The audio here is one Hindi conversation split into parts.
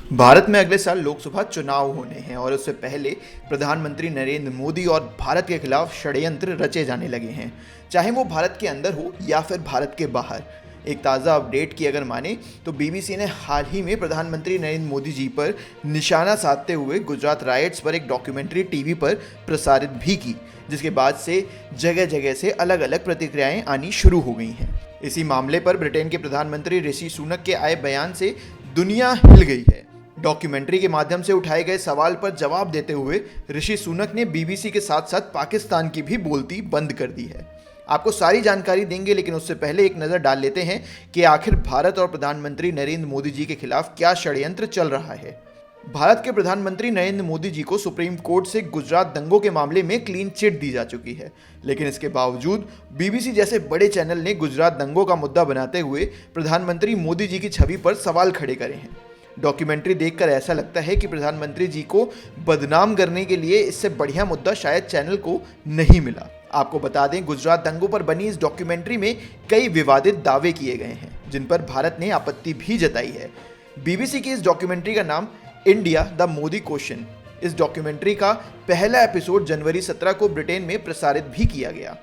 भारत में अगले साल लोकसभा चुनाव होने हैं और उससे पहले प्रधानमंत्री नरेंद्र मोदी और भारत के खिलाफ षड्यंत्र रचे जाने लगे हैं, चाहे वो भारत के अंदर हो या फिर भारत के बाहर। एक ताज़ा अपडेट की अगर माने तो बीबीसी ने हाल ही में प्रधानमंत्री नरेंद्र मोदी जी पर निशाना साधते हुए गुजरात राइट्स पर एक डॉक्यूमेंट्री टीवी पर प्रसारित भी की, जिसके बाद से जगह जगह से अलग अलग प्रतिक्रियाएं आनी शुरू हो गई हैं। इसी मामले पर ब्रिटेन के प्रधानमंत्री ऋषि सुनक के आए बयान से दुनिया हिल गई है। डॉक्यूमेंट्री के माध्यम से उठाए गए सवाल पर जवाब देते हुए ऋषि सुनक ने बीबीसी के साथ साथ पाकिस्तान की भी बोलती बंद कर दी है। आपको सारी जानकारी देंगे, लेकिन उससे पहले एक नज़र डाल लेते हैं कि आखिर भारत और प्रधानमंत्री नरेंद्र मोदी जी के खिलाफ क्या षड्यंत्र चल रहा है। भारत के प्रधानमंत्री नरेंद्र मोदी जी को सुप्रीम कोर्ट से गुजरात दंगों के मामले में क्लीन चिट दी जा चुकी है, लेकिन इसके बावजूद बीबीसी जैसे बड़े चैनल ने गुजरात दंगों का मुद्दा बनाते हुए प्रधानमंत्री मोदी जी की छवि पर सवाल खड़े करे हैं। डॉक्यूमेंट्री देखकर ऐसा लगता है कि प्रधानमंत्री जी को बदनाम करने के लिए इससे बढ़िया मुद्दा शायद चैनल को नहीं मिला। आपको बता दें, गुजरात दंगों पर बनी इस डॉक्यूमेंट्री में कई विवादित दावे किए गए हैं, जिन पर भारत ने आपत्ति भी जताई है। बीबीसी की इस डॉक्यूमेंट्री का नाम इंडिया द मोदी क्वेश्चन। इस डॉक्यूमेंट्री का पहला एपिसोड जनवरी 17 को ब्रिटेन में प्रसारित भी किया गया।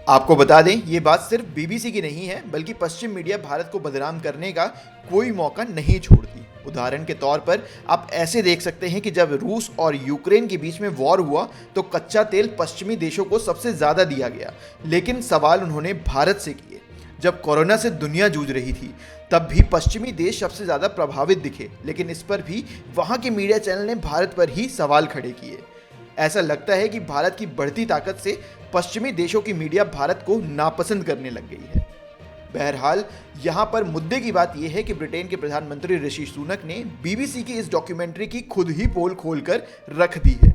आपको बता दें, ये बात सिर्फ बीबीसी की नहीं है, बल्कि पश्चिम मीडिया भारत को बदनाम करने का कोई मौका नहीं छोड़ती। उदाहरण के तौर पर आप ऐसे देख सकते हैं कि जब रूस और यूक्रेन के बीच में वॉर हुआ तो कच्चा तेल पश्चिमी देशों को सबसे ज़्यादा दिया गया, लेकिन सवाल उन्होंने भारत से किए। जब कोरोना से दुनिया जूझ रही थी तब भी पश्चिमी देश सबसे ज़्यादा प्रभावित दिखे, लेकिन इस पर भी वहाँ के मीडिया चैनल ने भारत पर ही सवाल खड़े किए। ऐसा लगता है कि भारत की बढ़ती ताकत से पश्चिमी देशों की मीडिया भारत को नापसंद करने लग गई है। बहरहाल, यहाँ पर मुद्दे की बात यह है कि ब्रिटेन के प्रधानमंत्री ऋषि सुनक ने बीबीसी की इस डॉक्यूमेंट्री की खुद ही पोल खोलकर रख दी है।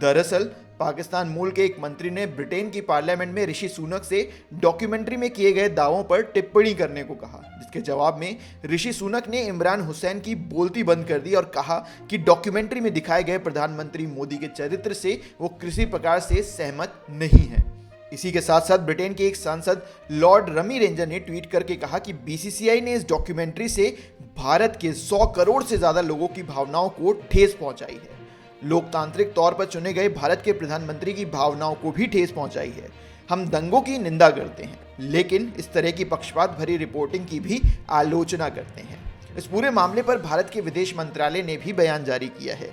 दरअसल पाकिस्तान मूल के एक मंत्री ने ब्रिटेन की पार्लियामेंट में ऋषि सुनक से डॉक्यूमेंट्री में किए गए दावों पर टिप्पणी करने को कहा, जिसके जवाब में ऋषि सुनक ने इमरान हुसैन की बोलती बंद कर दी और कहा कि डॉक्यूमेंट्री में दिखाए गए प्रधानमंत्री मोदी के चरित्र से वो किसी प्रकार से सहमत नहीं है। इसी के साथ साथ ब्रिटेन के एक सांसद लॉर्ड रमी रेंजर ने ट्वीट करके कहा कि बीसीसीआई ने इस डॉक्यूमेंट्री से भारत के 100 करोड़ से ज़्यादा लोगों की भावनाओं को ठेस पहुंचाई है। लोकतांत्रिक तौर पर चुने गए भारत के प्रधानमंत्री की भावनाओं को भी ठेस पहुंचाई है। हम दंगों की निंदा करते हैं, लेकिन इस तरह की पक्षपात भरी रिपोर्टिंग की भी आलोचना करते हैं। इस पूरे मामले पर भारत के विदेश मंत्रालय ने भी बयान जारी किया है।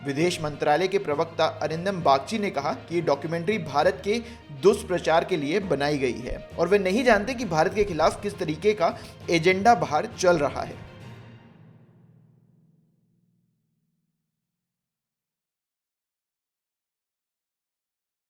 विदेश मंत्रालय के प्रवक्ता अरिंदम बागची ने कहा कि ये डॉक्यूमेंट्री भारत के दुष्प्रचार के लिए बनाई गई है और वे नहीं जानते कि भारत के खिलाफ किस तरीके का एजेंडा बाहर चल रहा है।